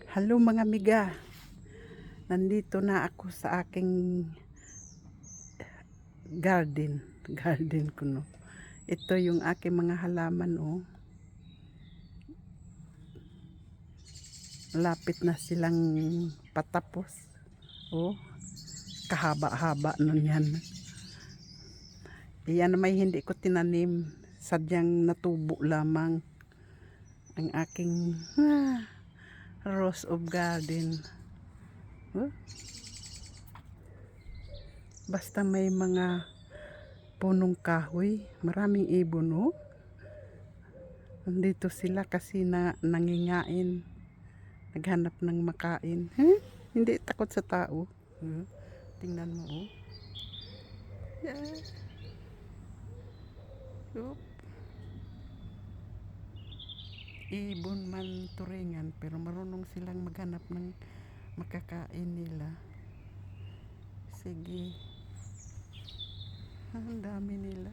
Hello mga miga, nandito na ako sa aking garden ko, no. Ito yung aking mga halaman, oh. Lapit na silang patapos, oh. Kahaba-haba nun yan. Iyan may hindi ko tinanim, sadyang natubo lamang ang aking rose of garden. Oh. Basta may mga punong kahoy, maraming ibon, oh. Nandito sila kasi nangingain, naghanap ng makain. Hindi takot sa tao. Tingnan mo, oh. Yeah. Oop. Ibon man turingan, pero marunong silang maghanap ng makakain nila. Sige. Ang dami nila.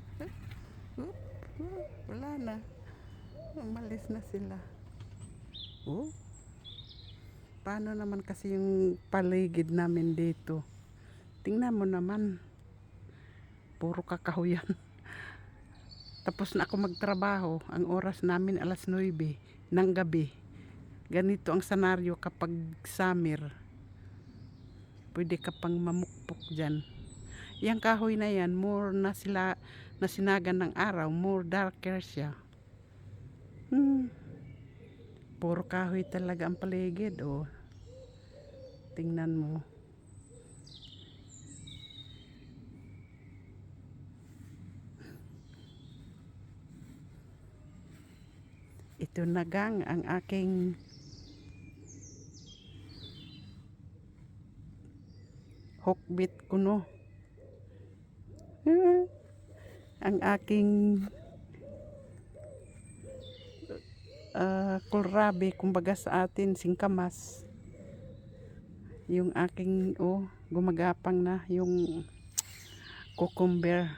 Oop. Wala na. Umalis na sila. Oh. Paano naman kasi yung paligid namin dito? Tingnan mo naman. Puro kakahuyan. Tapos na ako magtrabaho. Ang oras namin alas 9 ng gabi. Ganito ang senaryo kapag summer. Pwede ka pang mamukpok dyan. Yang kahoy na yan, more na sila nasinagan ng araw, more darker siya. Puro kahoy talaga ang paligid, oh. Tingnan mo. Ito na gang ang aking hokbit kuno. Ang aking kohlrabi, kumbaga sa atin singkamas. Yung aking gumagapang na yung cucumber.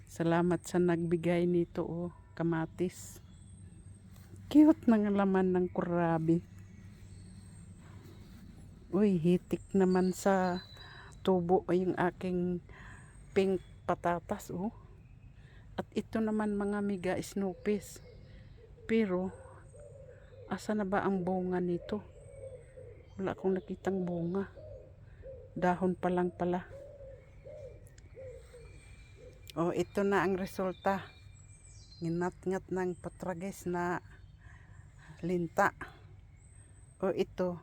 Salamat sa nagbigay nito, kamatis. Cute ng laman ng kohlrabi. Uy, hitik naman sa tubo yung aking pink patatas, oh. At ito naman mga miga, snopis. Pero asa na ba ang bunga nito? Wala akong nakitang bunga. Dahon pa lang pala. Oh, ito na ang resulta. Nginat-ngat ng patragis na linta. Oh, ito.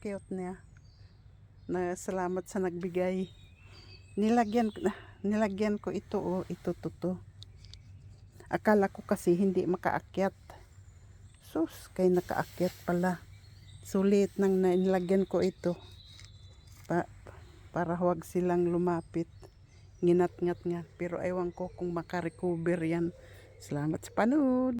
Cute niya. Salamat sa nagbigay. Nilagyan ko ito, ito to. Akala ko kasi hindi makaakyat. Sus, kay nakaakyat pala. Sulit nang nilagyan ko ito. Para huwag silang lumapit. Nginat-ngat nga. Pero ewan ko kung makarecover yan. Salamat sa panood.